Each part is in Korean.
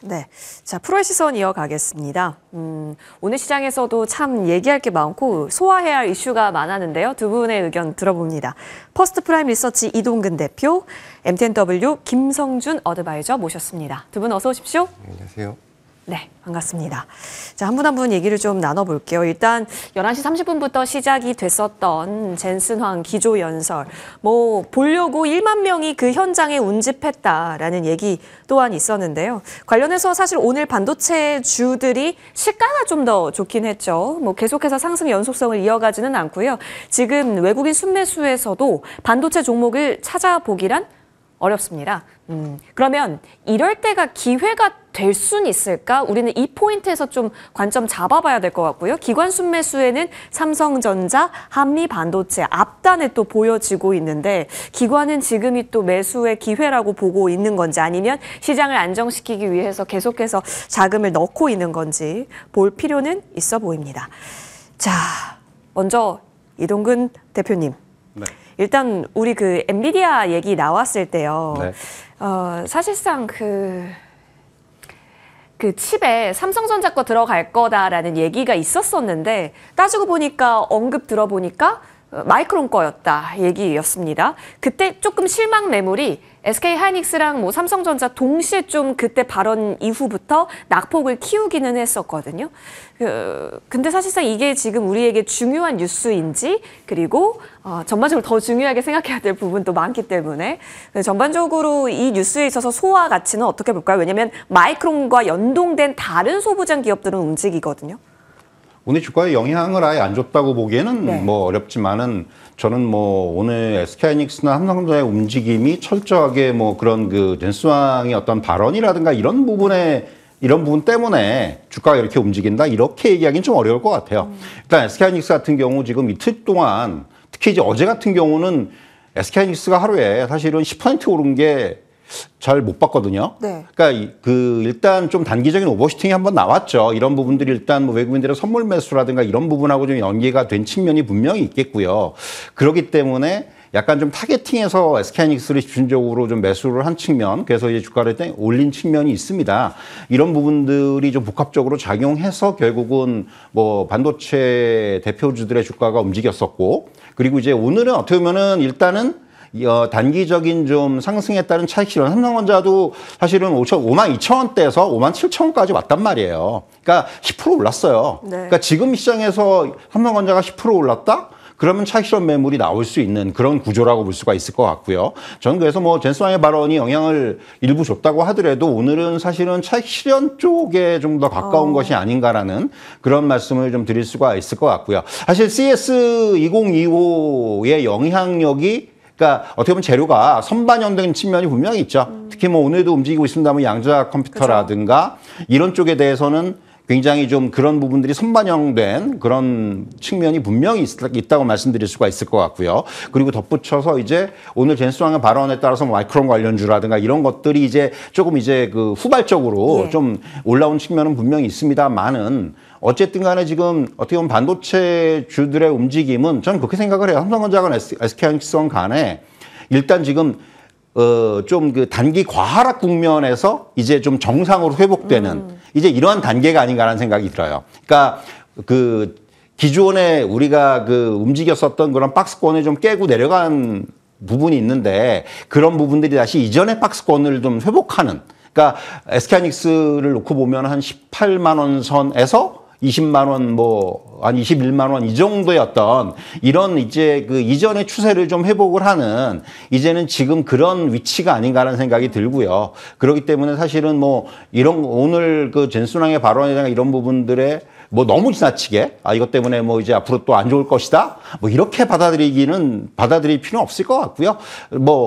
네, 자 프로의 시선 이어가겠습니다. 오늘 시장에서도 참 얘기할 게 많고 소화해야 할 이슈가 많았는데요. 두 분의 의견 들어봅니다. 퍼스트 프라임 리서치 이동근 대표, MTNW 김성준 어드바이저 모셨습니다. 두 분 어서 오십시오. 안녕하세요. 네, 반갑습니다. 자, 한 분 한 분 얘기를 좀 나눠볼게요. 일단 11시 30분부터 시작이 됐었던 젠슨황 기조연설. 보려고 1만 명이 그 현장에 운집했다라는 얘기 또한 있었는데요. 관련해서 사실 오늘 반도체주들이 시가가 좀 더 좋긴 했죠. 계속해서 상승 연속성을 이어가지는 않고요. 지금 외국인 순매수에서도 반도체 종목을 찾아보기란 어렵습니다. 그러면 이럴 때가 기회가 될 수는 있을까? 우리는 이 포인트에서 좀 관점 잡아봐야 될 것 같고요. 기관 순매수에는 삼성전자, 한미반도체 앞단에 또 보여지고 있는데 기관은 지금이 또 매수의 기회라고 보고 있는 건지 아니면 시장을 안정시키기 위해서 계속해서 자금을 넣고 있는 건지 볼 필요는 있어 보입니다. 자, 먼저 이동근 대표님. 네. 일단 우리 그 엔비디아 얘기 나왔을 때요. 네. 사실상 그 칩에 삼성전자 거 들어갈 거다라는 얘기가 있었었는데 따지고 보니까 언급 들어보니까 마이크론 거였다 얘기였습니다. 그때 조금 실망 매물이 SK하이닉스랑 삼성전자 동시에 좀 그때 발언 이후부터 낙폭을 키우기는 했었거든요. 근데 사실상 이게 지금 우리에게 중요한 뉴스인지 그리고 전반적으로 더 중요하게 생각해야 될 부분도 많기 때문에 전반적으로 이 뉴스에 있어서 소화 가치는 어떻게 볼까요? 왜냐하면 마이크론과 연동된 다른 소부장 기업들은 움직이거든요. 오늘 주가에 영향을 아예 안 줬다고 보기에는 네. 어렵지만은 저는 오늘 SK하이닉스나 삼성전자의 움직임이 철저하게 그런 그 젠슨황의 어떤 발언이라든가 이런 부분 때문에 주가가 이렇게 움직인다 이렇게 얘기하기는 좀 어려울 것 같아요. 일단 SK하이닉스 같은 경우 지금 이틀 동안 특히 이제 어제 같은 경우는 SK하이닉스가 하루에 사실은 10% 오른 게 잘 못 봤거든요. 네. 그러니까 일단 좀 단기적인 오버슈팅이 한번 나왔죠. 이런 부분들이 일단 외국인들의 선물 매수라든가 이런 부분하고 좀 연계가 된 측면이 분명히 있겠고요. 그렇기 때문에 약간 좀 타겟팅해서 SK하이닉스를 집중적으로 좀 매수를 한 측면, 그래서 이제 주가를 올린 측면이 있습니다. 이런 부분들이 좀 복합적으로 작용해서 결국은 반도체 대표주들의 주가가 움직였었고, 그리고 이제 오늘은 어떻게 보면은 일단은 단기적인 좀 상승에 따른 차익 실현, 삼성전자도 사실은 52,000원대에서 57,000원까지 왔단 말이에요. 그러니까 10% 올랐어요. 네. 그러니까 지금 시장에서 삼성전자가 10% 올랐다? 그러면 차익 실현 매물이 나올 수 있는 그런 구조라고 볼 수가 있을 것 같고요. 저는 그래서 젠슨황의 발언이 영향을 일부 줬다고 하더라도 오늘은 사실은 차익 실현 쪽에 좀 더 가까운 것이 아닌가라는 그런 말씀을 좀 드릴 수가 있을 것 같고요. 사실 CS2025의 영향력이 그러니까 어떻게 보면 재료가 선반영된 측면이 분명히 있죠. 특히 오늘도 움직이고 있습니다만 양자 컴퓨터라든가 이런 쪽에 대해서는 굉장히 좀 그런 부분들이 선반영된 그런 측면이 분명히 있다고 말씀드릴 수가 있을 것 같고요. 그리고 덧붙여서 이제 오늘 젠슨황의 발언에 따라서 마이크론 관련주라든가 이런 것들이 이제 조금 이제 그 후발적으로 좀 올라온 측면은 분명히 있습니다만은 어쨌든 간에 지금 어떻게 보면 반도체 주들의 움직임은 저는 그렇게 생각을 해요. 삼성전자건 SK하이닉스건 간에 일단 지금 좀 그 단기 과하락 국면에서 이제 좀 정상으로 회복되는 이제 이러한 단계가 아닌가라는 생각이 들어요. 그러니까 그 기존에 우리가 그 움직였었던 그런 박스권을 좀 깨고 내려간 부분이 있는데 그런 부분들이 다시 이전의 박스권을 좀 회복하는, 그러니까 SK하이닉스를 놓고 보면 한 18만 원 선에서 20만 원, 한 21만 원 이 정도의 어떤 이런 이제 그 이전의 추세를 좀 회복을 하는 이제는 지금 그런 위치가 아닌가라는 생각이 들고요. 그렇기 때문에 사실은 이런 오늘 그 젠슨황의 발언이나 이런 부분들에 너무 지나치게 이것 때문에 이제 앞으로 또 안 좋을 것이다 이렇게 받아들일 필요는 없을 것 같고요.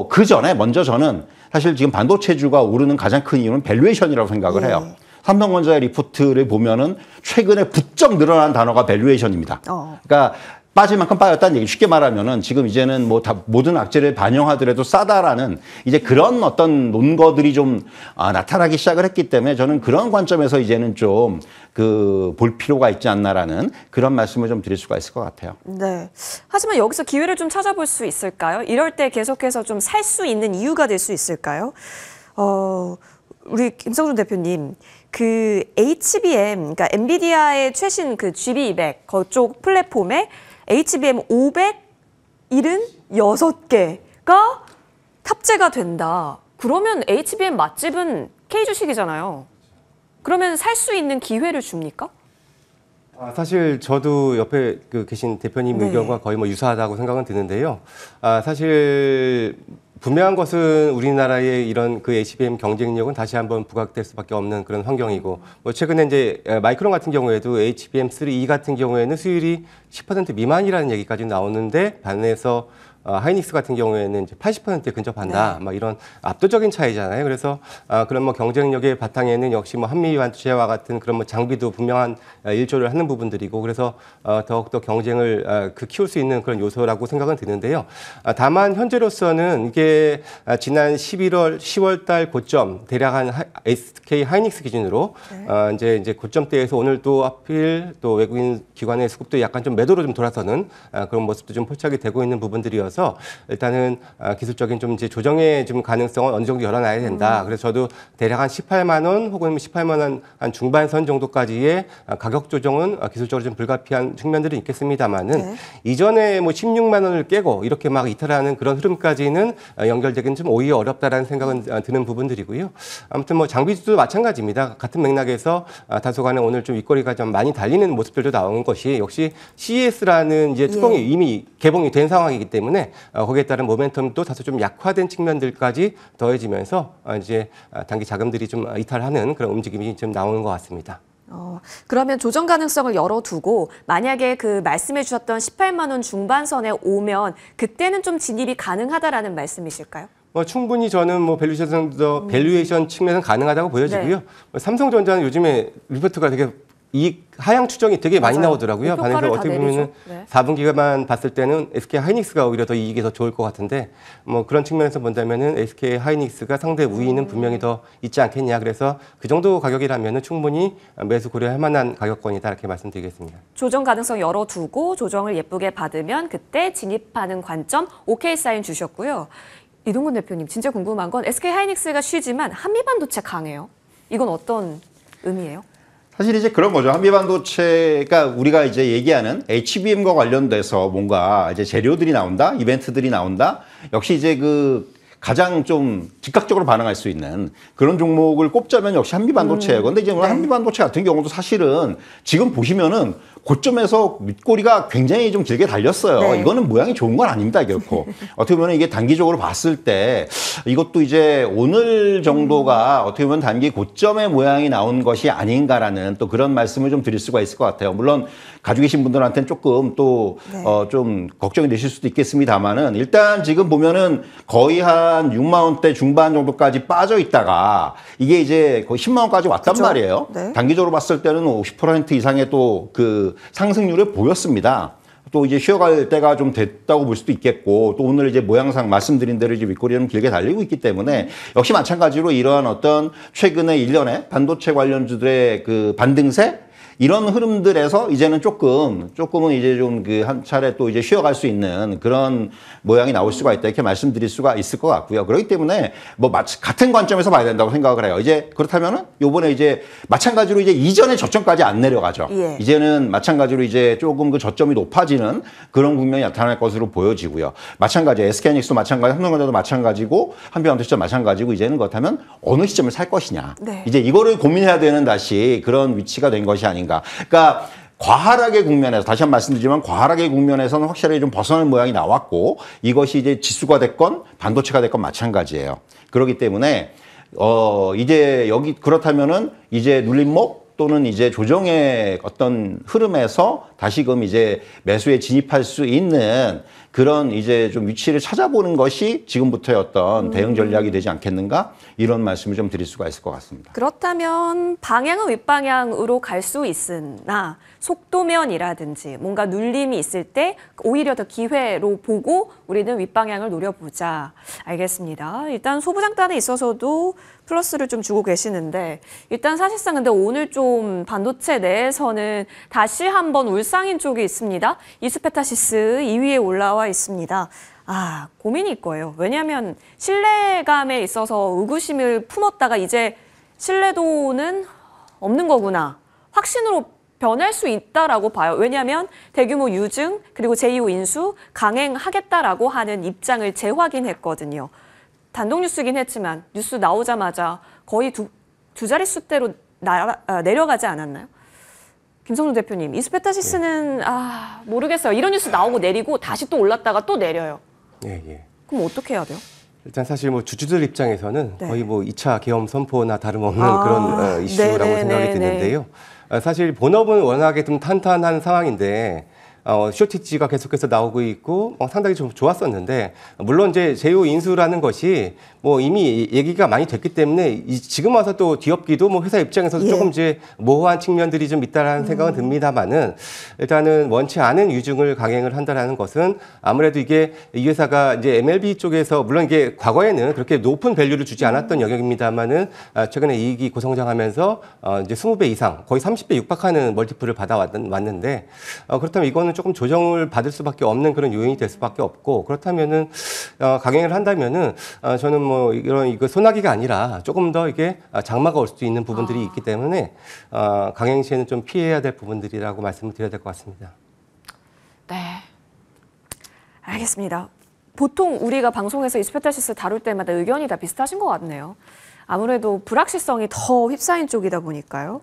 그 전에 먼저 저는 사실 지금 반도체주가 오르는 가장 큰 이유는 밸류에이션이라고 생각을 해요. 삼성전자의 리포트를 보면은 최근에 부쩍 늘어난 단어가 밸류에이션입니다. 그러니까 빠질 만큼 빠졌다는 얘기. 쉽게 말하면은 지금 이제는 다 모든 악재를 반영하더라도 싸다라는 이제 그런 어떤 논거들이 좀 나타나기 시작을 했기 때문에 저는 그런 관점에서 이제는 좀 볼 필요가 있지 않나라는 그런 말씀을 좀 드릴 수가 있을 것 같아요. 네. 하지만 여기서 기회를 좀 찾아볼 수 있을까요? 이럴 때 계속해서 좀 살 수 있는 이유가 될 수 있을까요? 우리 김성준 대표님, 그 HBM, 그러니까 엔비디아의 최신 그 GB200 그쪽 플랫폼에 HBM 576개가 탑재가 된다. 그러면 HBM 맛집은 K주식이잖아요. 그러면 살 수 있는 기회를 줍니까? 사실 저도 옆에 계신 대표님 네. 의견과 거의 뭐 유사하다고 생각은 드는데요. 사실 분명한 것은 우리나라의 이런 그 HBM 경쟁력은 다시 한번 부각될 수밖에 없는 그런 환경이고, 뭐 최근에 이제 마이크론 같은 경우에도 HBM3E 같은 경우에는 수율이 10% 미만이라는 얘기까지 나오는데, 반해서 하이닉스 같은 경우에는 이제 80%에 근접한다. 막 이런 압도적인 차이잖아요. 그래서 그런 뭐 경쟁력의 바탕에는 역시 뭐 한미 반도체와 같은 그런 뭐 장비도 분명한 일조를 하는 부분들이고, 그래서 더욱더 경쟁을 키울 수 있는 그런 요소라고 생각은 드는데요. 다만 현재로서는 이게 지난 10월 달 고점 대략 한 SK 하이닉스 기준으로 이제 고점대에서 오늘 또 하필 또 외국인 기관의 수급도 약간 좀 매도로 좀 돌아서는 그런 모습도 좀 포착이 되고 있는 부분들이어서, 일단은 기술적인 좀 이제 조정의 좀 가능성은 어느 정도 열어놔야 된다. 그래서 저도 대략 한 18만 원 혹은 18만 원 한 중반선 정도까지의 가격 조정은 기술적으로 좀 불가피한 측면들이 있겠습니다만은, 이전에 뭐 16만 원을 깨고 이렇게 막 이탈하는 그런 흐름까지는 연결되기는 좀 오히려 어렵다라는 생각은 드는 부분들이고요. 아무튼 뭐 장비주도 마찬가지입니다. 같은 맥락에서 다소간에 오늘 좀 윗거리가 좀 많이 달리는 모습들도 나오는 것이, 역시 CES라는 이제 뚜껑이 이미 개봉이 된 상황이기 때문에 거기에 따른 모멘텀도 다소 좀 약화된 측면들까지 더해지면서 이제 단기 자금들이 좀 이탈하는 그런 움직임이 좀 나오는 것 같습니다. 그러면 조정 가능성을 열어두고 만약에 그 말씀해 주셨던 18만 원 중반선에 오면 그때는 좀 진입이 가능하다라는 말씀이실까요? 충분히 저는 뭐 밸류에이션 측면은 가능하다고 보여지고요. 삼성전자는 요즘에 리포트가 되게 이익 하향 추정이 되게 많이 나오더라고요. 반해서 어떻게 보면은 4분기만 봤을 때는 SK 하이닉스가 오히려 더 이익이 더 좋을 것 같은데, 뭐 그런 측면에서 본다면은 SK 하이닉스가 상대 우위는 분명히 더 있지 않겠냐. 그래서 그 정도 가격이라면은 충분히 매수 고려할 만한 가격권이다, 이렇게 말씀드리겠습니다. 조정 가능성 열어두고 조정을 예쁘게 받으면 그때 진입하는 관점 오케이 사인 주셨고요. 이동근 대표님, 진짜 궁금한 건 SK 하이닉스가 쉬지만 한미반도체 강해요. 이건 어떤 의미예요? 사실 이제 그런 거죠. 한미반도체가 우리가 이제 얘기하는 HBM과 관련돼서 뭔가 이제 재료들이 나온다, 이벤트들이 나온다. 역시 이제 그 가장 좀 즉각적으로 반응할 수 있는 그런 종목을 꼽자면 역시 한미반도체예요. 그런데 이제 오늘 한미반도체 같은 경우도 사실은 지금 보시면은 고점에서 윗꼬리가 굉장히 좀 길게 달렸어요. 이거는 모양이 좋은 건 아닙니다, 결코. 어떻게 보면 이게 단기적으로 봤을 때 이것도 이제 오늘 정도가 어떻게 보면 단기 고점의 모양이 나온 것이 아닌가라는 또 그런 말씀을 좀 드릴 수가 있을 것 같아요. 물론 가지고 계신 분들한테는 조금 또 좀 걱정이 되실 수도 있겠습니다만은, 일단 지금 보면은 거의 한 6만 원대 중반 정도까지 빠져 있다가 이게 이제 거의 10만 원까지 왔단 말이에요. 단기적으로 봤을 때는 50% 이상의 또 그 상승률을 보였습니다. 또 이제 쉬어갈 때가 좀 됐다고 볼 수도 있겠고, 또 오늘 이제 모양상 말씀드린 대로 이제 윗꼬리는 길게 달리고 있기 때문에 역시 마찬가지로 이러한 어떤 최근에 일련의 반도체 관련주들의 그 반등세, 이런 흐름들에서 이제는 조금은 이제 좀 그 한 차례 또 이제 쉬어갈 수 있는 그런 모양이 나올 수가 있다, 이렇게 말씀드릴 수가 있을 것 같고요. 그렇기 때문에 뭐 같은 관점에서 봐야 된다고 생각을 해요. 이제 그렇다면은 요번에 이제 마찬가지로 이제 이전의 저점까지 안 내려가죠. 이제는 마찬가지로 이제 조금 그 저점이 높아지는 그런 국면이 나타날 것으로 보여지고요. 마찬가지 SK하이닉스도 마찬가지, 삼성전자도 마찬가지고 한미반도체도 마찬가지고, 이제는 그렇다면 어느 시점을 살 것이냐. 이제 이거를 고민해야 되는 다시 그런 위치가 된 것이 아닌가. 그러니까 과하락의 국면에서, 다시 한번 말씀드리지만 과하락의 국면에서는 확실하게 좀 벗어나는 모양이 나왔고, 이것이 이제 지수가 됐건 반도체가 됐건 마찬가지예요. 그렇기 때문에 이제 여기 그렇다면은 이제 눌림목 또는 이제 조정의 어떤 흐름에서 다시금 이제 매수에 진입할 수 있는 그런 이제 좀 위치를 찾아보는 것이 지금부터의 어떤 대응 전략이 되지 않겠는가, 이런 말씀을 좀 드릴 수가 있을 것 같습니다. 그렇다면 방향은 윗방향으로 갈 수 있으나 속도면이라든지 뭔가 눌림이 있을 때 오히려 더 기회로 보고 우리는 윗방향을 노려보자. 알겠습니다. 일단 소부장단에 있어서도 플러스를 좀 주고 계시는데, 일단 사실상 근데 오늘 좀 반도체 내에서는 다시 한번 울상인 쪽이 있습니다. 이스페타시스 2위에 올라와 있습니다. 고민이 있고요. 왜냐하면 신뢰감에 있어서 의구심을 품었다가 이제 신뢰도는 없는 거구나. 확신으로 변할 수 있다라고 봐요. 왜냐하면 대규모 유증 그리고 제2호 인수 강행하겠다라고 하는 입장을 재확인했거든요. 단독 뉴스긴 했지만 뉴스 나오자마자 거의 두 자릿수대로 내려가지 않았나요? 김성준 대표님, 이스페타시스는 모르겠어요. 이런 뉴스 나오고 내리고 다시 또 올랐다가 또 내려요. 예. 그럼 어떻게 해야 돼요? 일단 사실 뭐 주주들 입장에서는 네. 거의 뭐 2차 계엄 선포나 다름없는 그런 이슈라고 생각이 드는데요. 사실 본업은 워낙에 좀 탄탄한 상황인데 쇼티지가 계속해서 나오고 있고 상당히 좀 좋았었는데 물론 이제 제2호 인수라는 것이 뭐 이미 얘기가 많이 됐기 때문에 지금 와서 또 뒤엎기도 뭐 회사 입장에서도 조금 이제 모호한 측면들이 좀 있다라는 생각은 듭니다만은 일단은 원치 않은 유증을 강행을 한다라는 것은 아무래도 이게 이 회사가 이제 MLB 쪽에서 물론 이게 과거에는 그렇게 높은 밸류를 주지 않았던 영역입니다만은 최근에 이익이 고성장하면서 이제 20배 이상 거의 30배 육박하는 멀티플을 받아왔는데 그렇다면 이거는 조금 조정을 받을 수밖에 없는 그런 요인이 될 수밖에 없고 그렇다면은 강행을 한다면은 저는 뭐 이거 소나기가 아니라 조금 더 이게 장마가 올 수도 있는 부분들이 있기 때문에 강행 시에는 좀 피해야 될 부분들이라고 말씀을 드려야 될 것 같습니다. 네, 알겠습니다. 보통 우리가 방송에서 이스페타시스 다룰 때마다 의견이 다 비슷하신 것 같네요. 아무래도 불확실성이 더 휩싸인 쪽이다 보니까요.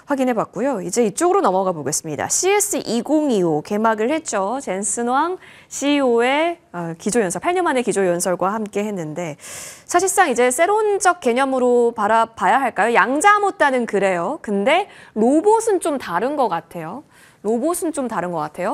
확인해봤고요. 이제 이쪽으로 넘어가 보겠습니다. CS2025 개막을 했죠. 젠슨 황 CEO의 기조연설, 8년 만에 기조연설과 함께 했는데 사실상 이제 세론적 개념으로 바라봐야 할까요? 양자못다는 그래요. 근데 로봇은 좀 다른 것 같아요.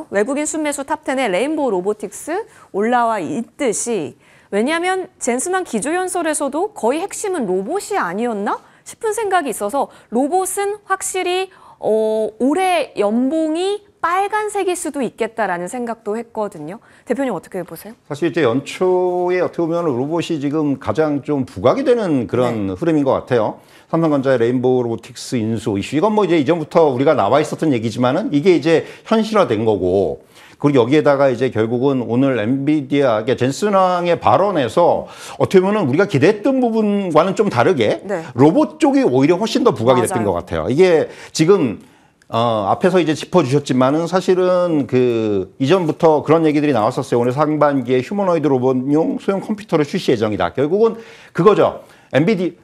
외국인 순매수 탑10에 레인보우 로보틱스 올라와 있듯이 왜냐하면 젠슨 황 기조연설에서도 거의 핵심은 로봇이 아니었나 싶은 생각이 있어서 로봇은 확실히 올해 연봉이 빨간색일 수도 있겠다라는 생각도 했거든요. 대표님 어떻게 보세요? 사실 이제 연초에 어떻게 보면 로봇이 지금 가장 좀 부각이 되는 그런 흐름인 것 같아요. 삼성전자의 레인보우 로보틱스 인수 이슈 이건 뭐 이제 이전부터 우리가 나와 있었던 얘기지만은 이게 이제 현실화된 거고. 그리고 여기에다가 이제 결국은 오늘 엔비디아, 젠슨 황의 발언에서 어떻게 보면 우리가 기대했던 부분과는 좀 다르게 로봇 쪽이 오히려 훨씬 더 부각이 됐던 것 같아요. 이게 지금 앞에서 이제 짚어주셨지만은 사실은 그 이전부터 그런 얘기들이 나왔었어요. 오늘 상반기에 휴머노이드 로봇용 소형 컴퓨터를 출시 예정이다. 결국은 그거죠. 이게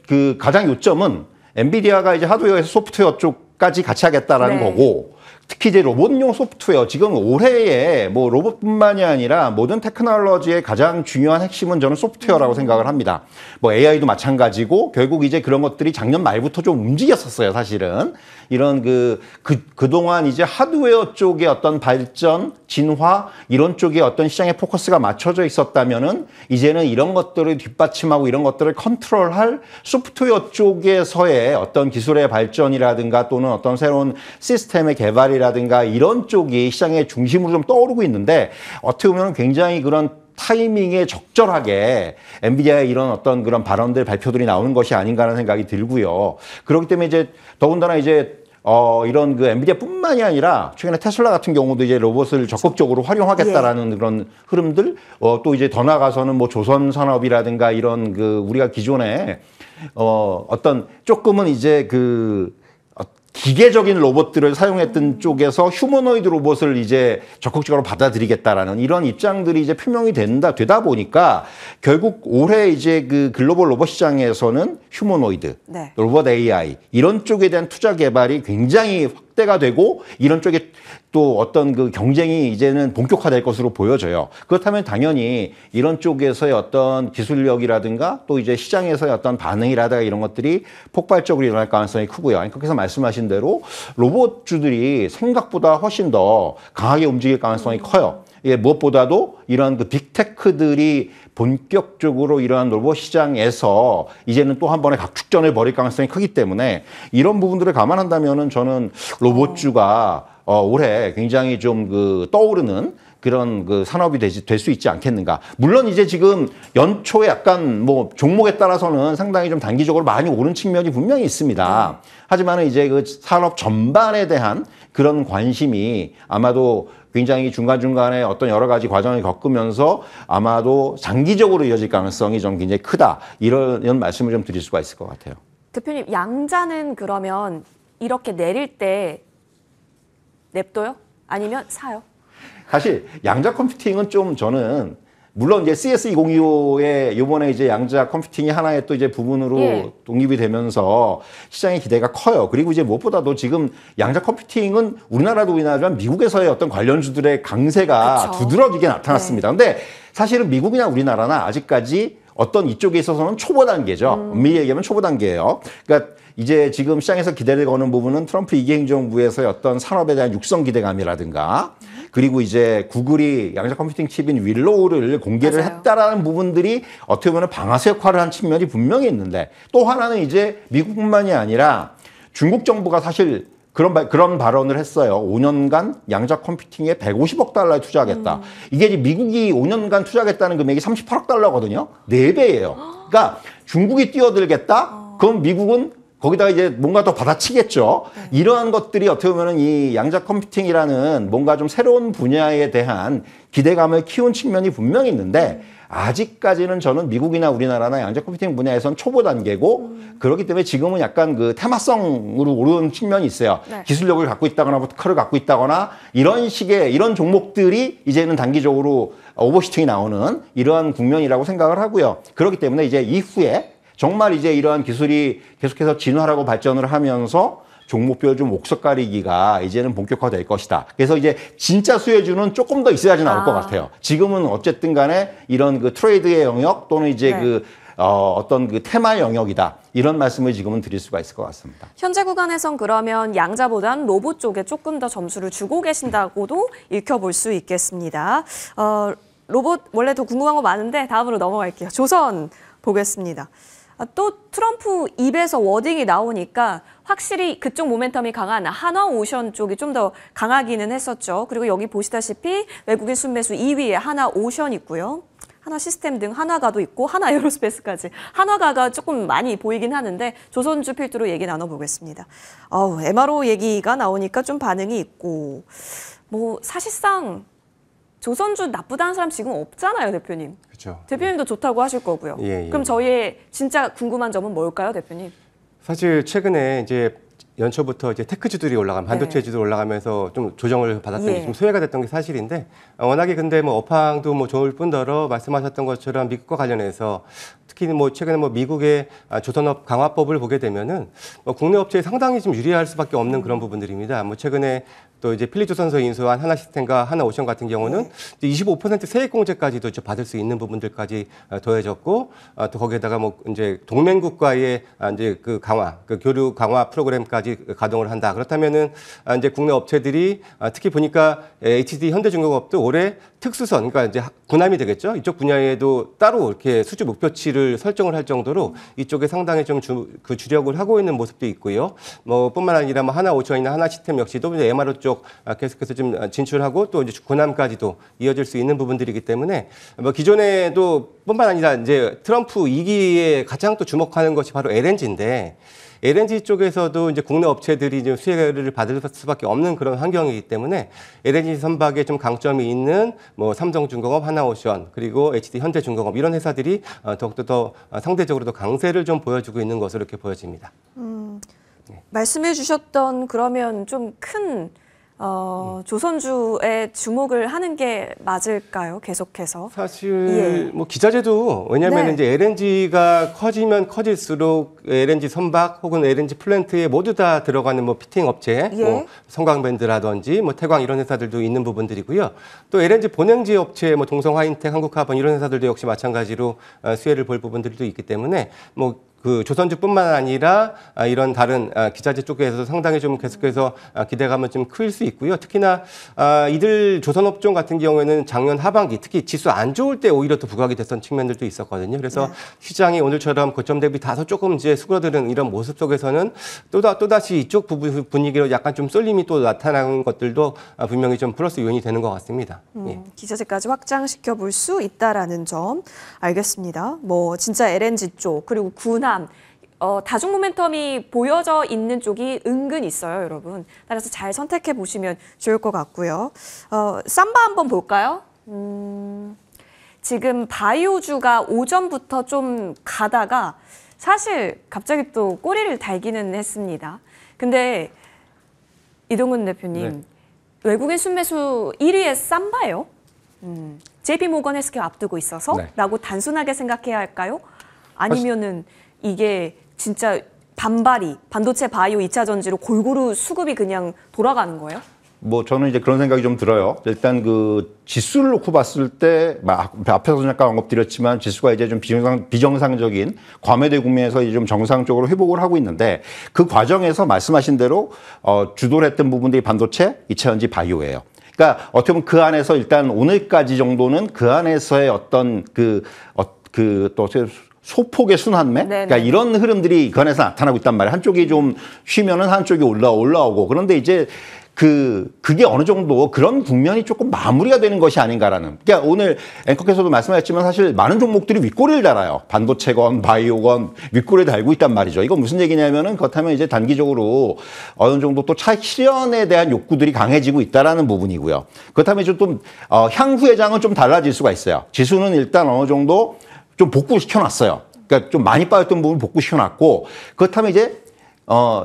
그 가장 요점은 엔비디아가 이제 하드웨어에서 소프트웨어 쪽까지 같이 하겠다라는 거고. 특히 이제 로봇용 소프트웨어, 지금 올해에 뭐 로봇뿐만이 아니라 모든 테크놀로지의 가장 중요한 핵심은 저는 소프트웨어라고 생각을 합니다. 뭐 AI도 마찬가지고 결국 이제 그런 것들이 작년 말부터 좀 움직였었어요, 사실은. 이런 그동안 이제 하드웨어 쪽의 어떤 발전, 진화, 이런 쪽에 어떤 시장의 포커스가 맞춰져 있었다면은 이제는 이런 것들을 뒷받침하고 이런 것들을 컨트롤할 소프트웨어 쪽에서의 어떤 기술의 발전이라든가 또는 어떤 새로운 시스템의 개발이라든가 이런 쪽이 시장의 중심으로 좀 떠오르고 있는데 어떻게 보면 굉장히 그런 타이밍에 적절하게 엔비디아의 이런 어떤 그런 발언들, 발표들이 나오는 것이 아닌가 하는 생각이 들고요. 그렇기 때문에 이제 더군다나 이제 이런 그 엔비디아뿐만이 아니라 최근에 테슬라 같은 경우도 이제 로봇을 적극적으로 활용하겠다라는 그런 흐름들, 또 이제 더 나아가서는 뭐 조선 산업이라든가 이런 그 우리가 기존에 어떤 조금은 이제 기계적인 로봇들을 사용했던 쪽에서 휴머노이드 로봇을 이제 적극적으로 받아들이겠다라는 이런 입장들이 이제 표명이 되다 보니까 결국 올해 이제 그 글로벌 로봇 시장에서는 휴머노이드, 로봇 AI 이런 쪽에 대한 투자 개발이 굉장히 확대가 되고 이런 쪽에 또 어떤 그 경쟁이 이제는 본격화될 것으로 보여져요. 그렇다면 당연히 이런 쪽에서의 어떤 기술력이라든가 또 이제 시장에서의 어떤 반응이라든가 이런 것들이 폭발적으로 일어날 가능성이 크고요. 그래서 말씀하신 대로 로봇주들이 생각보다 훨씬 더 강하게 움직일 가능성이 커요. 예, 무엇보다도 이런 그 빅테크들이 본격적으로 이러한 로봇 시장에서 이제는 또 한 번의 각축전을 벌일 가능성이 크기 때문에 이런 부분들을 감안한다면은 저는 로봇주가 올해 굉장히 좀 떠오르는 그런 산업이 될 수 있지 않겠는가. 물론 이제 지금 연초에 약간 뭐 종목에 따라서는 상당히 좀 단기적으로 많이 오른 측면이 분명히 있습니다. 하지만은 이제 그 산업 전반에 대한 그런 관심이 아마도 굉장히 중간중간에 어떤 여러 가지 과정을 겪으면서 아마도 장기적으로 이어질 가능성이 좀 굉장히 크다. 이런 말씀을 좀 드릴 수가 있을 것 같아요. 대표님, 양자는 그러면 이렇게 내릴 때 냅둬요? 아니면 사요? 사실 양자 컴퓨팅은 좀 저는 물론 이제 CS2025의 이번에 이제 양자 컴퓨팅이 하나의 또 이제 부분으로 예. 독립이 되면서 시장의 기대가 커요. 그리고 이제 무엇보다도 지금 양자 컴퓨팅은 우리나라도 우리나라지만 미국에서의 어떤 관련주들의 강세가 그쵸. 두드러지게 나타났습니다. 근데 사실은 미국이나 우리나라는 아직까지 어떤 이쪽에 있어서는 초보 단계죠. 엄밀히 얘기하면 초보 단계예요. 그러니까 이제 지금 시장에서 기대를 거는 부분은 트럼프 2기 행정부에서의 어떤 산업에 대한 육성 기대감이라든가 그리고 이제 구글이 양자 컴퓨팅 칩인 윌로우를 공개를 맞아요. 했다라는 부분들이 어떻게 보면 방아쇠 역할을 한 측면이 분명히 있는데 또 하나는 이제 미국뿐만이 아니라 중국 정부가 사실 그런 발언을 했어요. 5년간 양자 컴퓨팅에 150억 달러에 투자하겠다. 이게 이제 미국이 5년간 투자하겠다는 금액이 38억 달러거든요. 4배예요. 그러니까 중국이 뛰어들겠다? 그럼 미국은 거기다가 이제 뭔가 더 받아치겠죠. 이러한 것들이 어떻게 보면은 이 양자 컴퓨팅이라는 뭔가 좀 새로운 분야에 대한 기대감을 키운 측면이 분명히 있는데 아직까지는 저는 미국이나 우리나라나 양자 컴퓨팅 분야에선 초보 단계고 그렇기 때문에 지금은 약간 그 테마성으로 오르는 측면이 있어요. 네. 기술력을 갖고 있다거나 특허를 갖고 있다거나 이런 식의 이런 종목들이 이제는 단기적으로 오버슈팅이 나오는 이러한 국면이라고 생각을 하고요. 그렇기 때문에 이제 이후에 정말 이제 이러한 기술이 계속해서 진화하고 발전을 하면서 종목별 좀 옥석 가리기가 이제는 본격화될 것이다. 그래서 이제 진짜 수혜주는 조금 더 있어야지 나올 것 같아요. 지금은 어쨌든 간에 이런 그 트레이드의 영역 또는 이제 네. 어떤 그 테마 영역이다. 이런 말씀을 지금은 드릴 수가 있을 것 같습니다. 현재 구간에선 그러면 양자보단 로봇 쪽에 조금 더 점수를 주고 계신다고도 읽혀볼 수 있겠습니다. 로봇 원래 더 궁금한 거 많은데 다음으로 넘어갈게요. 조선 보겠습니다. 또 트럼프 입에서 워딩이 나오니까 확실히 그쪽 모멘텀이 강한 하나오션 쪽이 좀 더 강하기는 했었죠. 그리고 여기 보시다시피 외국인 순매수 2위에 하나오션 있고요. 하나시스템 등 하나가도 있고 하나에어로스페이스까지. 한화가가 조금 많이 보이긴 하는데 조선주 필두로 얘기 나눠보겠습니다. MRO 얘기가 나오니까 좀 반응이 있고 뭐 사실상 조선주 나쁘다는 사람 지금 없잖아요, 대표님. 그렇죠. 대표님도 좋다고 하실 거고요. 예. 그럼 저희의 진짜 궁금한 점은 뭘까요, 대표님? 사실 최근에 이제 연초부터 이제 테크주들이 반도체주들이 올라가면서 좀 조정을 받았던 게 좀 소외가 됐던 게 사실인데 워낙에 근데 뭐 업황도 뭐 좋을 뿐더러 말씀하셨던 것처럼 미국과 관련해서 특히 뭐 최근에 뭐 미국의 조선업 강화법을 보게 되면은 뭐 국내 업체에 상당히 좀 유리할 수밖에 없는 그런 부분들입니다. 뭐 최근에 또 이제 필리조선소 인수한 하나시스템과 하나오션 같은 경우는 25% 세액 공제까지도 받을 수 있는 부분들까지 더해졌고 또 거기에다가 뭐 이제 동맹국과의 이제 그 교류 강화 프로그램까지 가동을 한다. 그렇다면은 이제 국내 업체들이 특히 보니까 HD 현대중공업도 올해 특수선, 그러니까 이제 군함이 되겠죠. 이쪽 분야에도 따로 이렇게 수주 목표치를 설정을 할 정도로 이쪽에 상당히 좀 주력을 하고 있는 모습도 있고요. 뭐 뿐만 아니라 뭐 하나오션이나 하나시스템 역시도 이제 MRO 쪽 계속해서 좀 진출하고 또 이제 군함까지도 이어질 수 있는 부분들이기 때문에 뭐 기존에도 뿐만 아니라 이제 트럼프 2기에 가장 또 주목하는 것이 바로 LNG인데 LNG 쪽에서도 이제 국내 업체들이 좀 수혜를 받을 수밖에 없는 그런 환경이기 때문에 LNG 선박에 좀 강점이 있는 뭐 삼성중공업, 하나오션 그리고 HD 현대중공업 이런 회사들이 더욱더 더 상대적으로 더 강세를 좀 보여주고 있는 것으로 이렇게 보여집니다. 말씀해 주셨던 그러면 좀 큰 조선주에 주목을 하는 게 맞을까요? 계속해서. 사실 뭐 기자재도 왜냐하면 네. 이제 LNG가 커지면 커질수록 LNG 선박 혹은 LNG 플랜트에 모두 다 들어가는 뭐 피팅 업체, 뭐 성광밴드라든지 뭐 태광 이런 회사들도 있는 부분들이고요. 또 LNG 본행지 업체, 뭐 동성화인텍, 한국카본 이런 회사들도 역시 마찬가지로 수혜를 볼 부분들도 있기 때문에 뭐. 그 조선주뿐만 아니라 이런 다른 기자재 쪽에서도 상당히 좀 계속해서 기대감은 좀 클 수 있고요. 특히나 이들 조선업종 같은 경우에는 작년 하반기 특히 지수 안 좋을 때 오히려 또 부각이 됐던 측면들도 있었거든요. 그래서 시장이 오늘처럼 고점 대비 다소 조금 이제 수그러드는 이런 모습 속에서는 또다시 이쪽 분위기로 약간 좀 쏠림이 또 나타나는 것들도 분명히 좀 플러스 요인이 되는 것 같습니다. 예. 기자재까지 확장시켜 볼 수 있다라는 점 알겠습니다. 뭐 진짜 LNG 쪽 그리고 군함 다중 모멘텀이 보여져 있는 쪽이 은근 있어요, 여러분. 따라서 잘 선택해 보시면 좋을 것 같고요. 삼바 한번 볼까요? 지금 바이오주가 오전부터 좀 가다가 사실 갑자기 또 꼬리를 달기는 했습니다. 근데 이동근 대표님, 네. 외국인 순매수 1위의 삼바예요. JP 모건 헬스케어 앞두고 있어서 네. 라고 단순하게 생각해야 할까요? 아니면은 이게 진짜 반도체 바이오 2차 전지로 골고루 수급이 그냥 돌아가는 거예요? 뭐 저는 이제 그런 생각이 좀 들어요. 일단 그 지수를 놓고 봤을 때 앞에서 잠깐 언급드렸지만 지수가 이제 좀 비정상적인 과매도 국면에서 이제 좀 정상적으로 회복을 하고 있는데 그 과정에서 말씀하신 대로 주도를 했던 부분들이 반도체, 2차 전지, 바이오예요. 그러니까 어떻게 보면 그 안에서 일단 오늘까지 정도는 그 안에서의 어떤 또 소폭의 순환매? 네네. 그러니까 이런 흐름들이 그 안에서 나타나고 있단 말이에요. 한쪽이 좀 쉬면은 한쪽이 올라오고. 그런데 이제 그게 어느 정도 그런 국면이 조금 마무리가 되는 것이 아닌가라는. 그러니까 오늘 앵커께서도 말씀하셨지만 사실 많은 종목들이 윗꼬리를 달아요. 반도체건 바이오건 윗꼬리를 달고 있단 말이죠. 이건 무슨 얘기냐면은 그렇다면 이제 단기적으로 어느 정도 또 차익 실현에 대한 욕구들이 강해지고 있다라는 부분이고요. 그렇다면 이제 좀 향후 예장은 좀 달라질 수가 있어요. 지수는 일단 어느 정도 좀 복구시켜놨어요. 그러니까 좀 많이 빠졌던 부분 복구시켜놨고 그렇다면 이제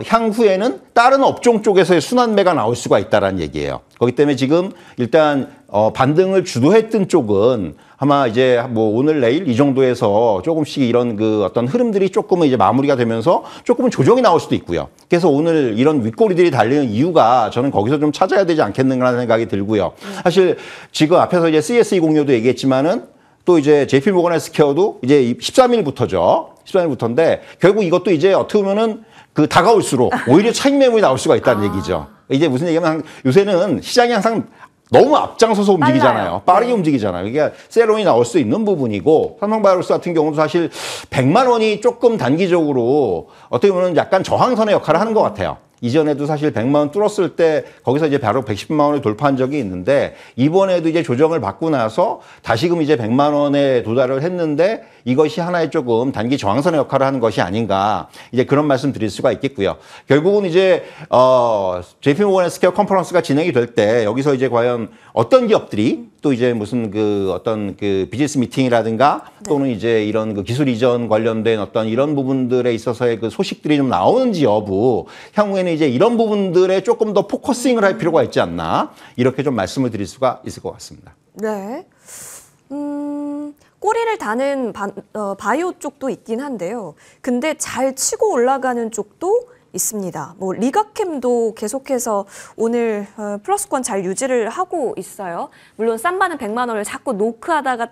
향후에는 다른 업종 쪽에서의 순환매가 나올 수가 있다라는 얘기예요. 그렇기 때문에 지금 일단 반등을 주도했던 쪽은 아마 이제 뭐 오늘 내일 이 정도에서 조금씩 이런 그 어떤 흐름들이 조금은 이제 마무리가 되면서 조금은 조정이 나올 수도 있고요. 그래서 오늘 이런 윗꼬리들이 달리는 이유가 저는 거기서 좀 찾아야 되지 않겠는가라는 생각이 들고요. 사실 지금 앞에서 이제 CSE20도 얘기했지만은 또 이제 JP 모건 헬스케어도 이제 13일부터죠. 13일부터인데 결국 이것도 이제 어떻게 보면은 다가올수록 오히려 차익 매물이 나올 수가 있다는 얘기죠. 이제 무슨 얘기냐면 요새는 시장이 항상 너무 앞장서서 움직이잖아요. 빠르게 네. 움직이잖아요. 그러니까 셀론이 나올 수 있는 부분이고 삼성바이오로스 같은 경우도 사실 100만 원이 조금 단기적으로 어떻게 보면 약간 저항선의 역할을 하는 것 같아요. 이전에도 사실 100만 원 뚫었을 때 거기서 이제 바로 110만 원을 돌파한 적이 있는데 이번에도 이제 조정을 받고 나서 다시금 이제 100만 원에 도달을 했는데 이것이 하나의 조금 단기 저항선의 역할을 하는 것이 아닌가 이제 그런 말씀 드릴 수가 있겠고요. 결국은 이제 JP 모건 헬스케어 컨퍼런스가 진행이 될 때 여기서 이제 과연 어떤 기업들이 또 이제 무슨 어떤 비즈니스 미팅이라든가 또는 이제 이런 기술 이전 관련된 어떤 이런 부분들에 있어서의 소식들이 좀 나오는지 여부 향후에는 이제 이런 부분들에 조금 더 포커싱을 할 필요가 있지 않나 이렇게 좀 말씀을 드릴 수가 있을 것 같습니다. 네. 꼬리를 다는 바이오 쪽도 있긴 한데요. 근데 잘 치고 올라가는 쪽도 있습니다. 뭐 리가캠도 계속해서 오늘 플러스권 잘 유지를 하고 있어요. 물론 쌈바는 100만 원을 자꾸 노크하다가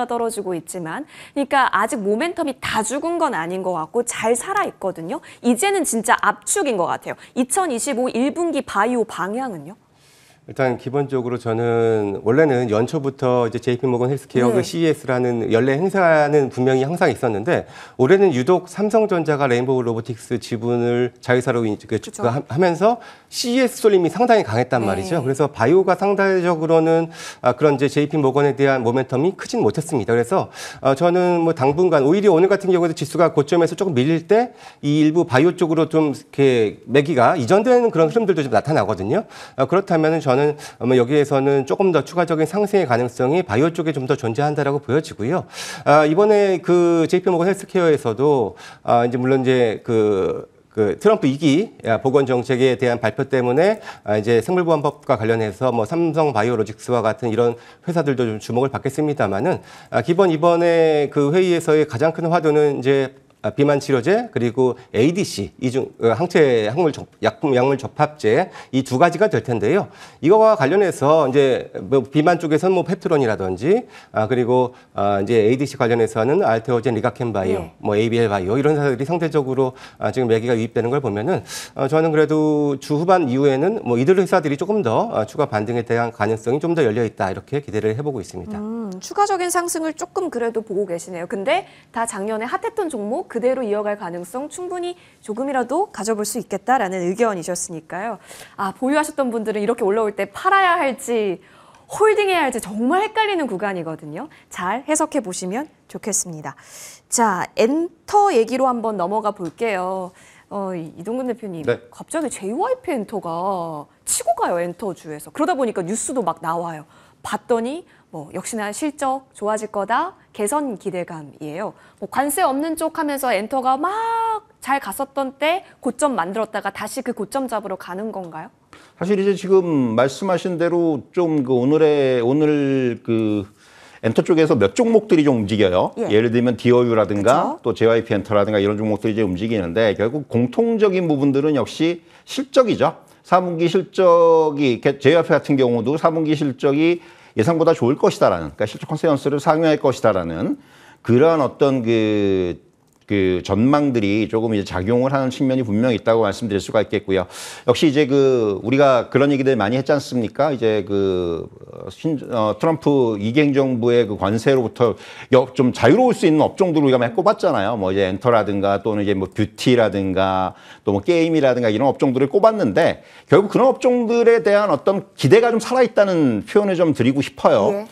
떨어지고 있지만 그러니까 아직 모멘텀이 다 죽은 건 아닌 것 같고 잘 살아 있거든요. 이제는 진짜 압축인 것 같아요. 2025 1분기 바이오 방향은요? 일단 기본적으로 저는 원래는 연초부터 이제 JP 모건 헬스케어가 네. CES라는 연례 행사는 분명히 항상 있었는데 올해는 유독 삼성전자가 레인보우 로보틱스 지분을 자회사로 하면서 CES 쏠림이 상당히 강했단 네. 말이죠. 그래서 바이오가 상대적으로는 그런 이제 JP 모건에 대한 모멘텀이 크진 못했습니다. 그래서 저는 뭐 당분간 오히려 오늘 같은 경우에도 지수가 고점에서 조금 밀릴 때 이 일부 바이오 쪽으로 좀 이렇게 매기가 이전되는 그런 흐름들도 좀 나타나거든요. 그렇다면 저는 여기에서는 조금 더 추가적인 상승의 가능성이 바이오 쪽에 좀 더 존재한다라고 보여지고요. 이번에 JP 모건 헬스케어에서도 이제 물론 이제 트럼프 2기 보건 정책에 대한 발표 때문에 이제 생물보안법과 관련해서 뭐 삼성 바이오로직스와 같은 이런 회사들도 좀 주목을 받겠습니다만은 이번에 회의에서의 가장 큰 화두는 이제 비만 치료제 그리고 ADC 이중 항체 약물 접합제 이 두 가지가 될 텐데요. 이거와 관련해서 이제 뭐 비만 쪽에서는 뭐 펩트론이라든지 그리고 이제 ADC 관련해서는 알테오젠, 리가켄 바이오, 네. 뭐 ABL 바이오 이런 회사들이 상대적으로 지금 매기가 유입되는 걸 보면은 저는 그래도 주 후반 이후에는 뭐 이들 회사들이 조금 더 추가 반등에 대한 가능성이 좀 더 열려 있다 이렇게 기대를 해보고 있습니다. 추가적인 상승을 조금 그래도 보고 계시네요. 근데 다 작년에 핫했던 종목 그대로 이어갈 가능성 충분히 조금이라도 가져볼 수 있겠다라는 의견이셨으니까요. 보유하셨던 분들은 이렇게 올라올 때 팔아야 할지 홀딩해야 할지 정말 헷갈리는 구간이거든요. 잘 해석해 보시면 좋겠습니다. 자, 엔터 얘기로 한번 넘어가 볼게요. 이동근 대표님, 네. 갑자기 JYP 엔터가 치고 가요, 엔터주에서. 그러다 보니까 뉴스도 막 나와요. 봤더니 뭐 역시나 실적 좋아질 거다, 개선 기대감이에요. 뭐 관세 없는 쪽 하면서 엔터가 막 잘 갔었던 때 고점 만들었다가 다시 그 고점 잡으러 가는 건가요? 사실 이제 지금 말씀하신 대로 좀 그 오늘 그 엔터 쪽에서 몇 종목들이 좀 움직여요. 예. 예를 들면 DOU라든가 그쵸? 또 JYP 엔터라든가 이런 종목들이 이제 움직이는데 결국 공통적인 부분들은 역시 실적이죠. 4분기 실적이 JYP 같은 경우도 4분기 실적이 예상보다 좋을 것이다라는, 그러니까 실적 컨센서스를 상회할 것이다라는 그러한 어떤 그 전망들이 조금 이제 작용을 하는 측면이 분명히 있다고 말씀드릴 수가 있겠고요. 역시 이제 우리가 그런 얘기들 많이 했지 않습니까? 이제 트럼프 이기 행정부의 그 관세로부터 좀 자유로울 수 있는 업종들을 우리가 많이 꼽았잖아요. 뭐 이제 엔터라든가 또는 이제 뭐 뷰티라든가 또 뭐 게임이라든가 이런 업종들을 꼽았는데 결국 그런 업종들에 대한 어떤 기대가 좀 살아있다는 표현을 좀 드리고 싶어요. 예.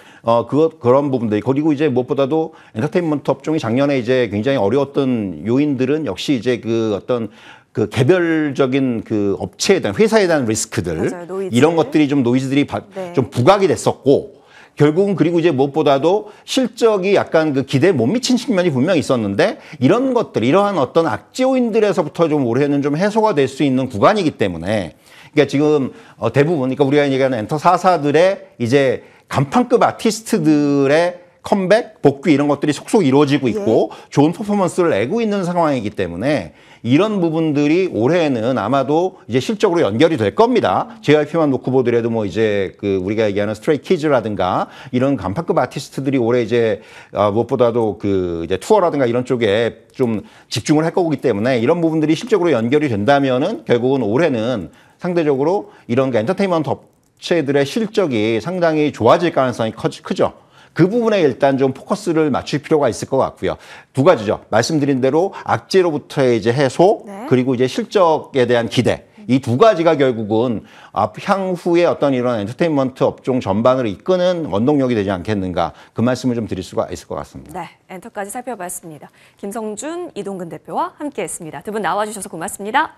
그런 부분들. 그리고 이제 무엇보다도 엔터테인먼트 업종이 작년에 이제 굉장히 어려웠던 요인들은 역시 이제 어떤 개별적인 업체에 대한 회사에 대한 리스크들. 맞아요, 노이즈. 이런 것들이 좀 노이즈들이 네. 좀 부각이 됐었고 결국은 그리고 이제 무엇보다도 실적이 약간 기대에 못 미친 측면이 분명히 있었는데 이런 것들, 이러한 어떤 악재 요인들에서부터 좀 올해는 좀 해소가 될 수 있는 구간이기 때문에 그러니까 지금 대부분, 그러니까 우리가 얘기하는 엔터 4사들의 이제 간판급 아티스트들의 컴백, 복귀 이런 것들이 속속 이루어지고 있고 좋은 퍼포먼스를 내고 있는 상황이기 때문에 이런 부분들이 올해는 아마도 이제 실적으로 연결이 될 겁니다. JYP만 놓고 보더라도 뭐 이제 우리가 얘기하는 스트레이 키즈라든가 이런 간판급 아티스트들이 올해 이제 무엇보다도 이제 투어라든가 이런 쪽에 좀 집중을 할 거기 때문에 이런 부분들이 실적으로 연결이 된다면은 결국은 올해는 상대적으로 이런 엔터테인먼트 업체들의 실적이 상당히 좋아질 가능성이 크죠. 그 부분에 일단 좀 포커스를 맞출 필요가 있을 것 같고요. 두 가지죠. 말씀드린 대로 악재로부터의 이제 해소, 네. 그리고 이제 실적에 대한 기대. 이 두 가지가 결국은 향후에 어떤 이런 엔터테인먼트 업종 전반을 이끄는 원동력이 되지 않겠는가. 그 말씀을 좀 드릴 수가 있을 것 같습니다. 네, 엔터까지 살펴봤습니다. 김성준, 이동근 대표와 함께했습니다. 두 분 나와주셔서 고맙습니다.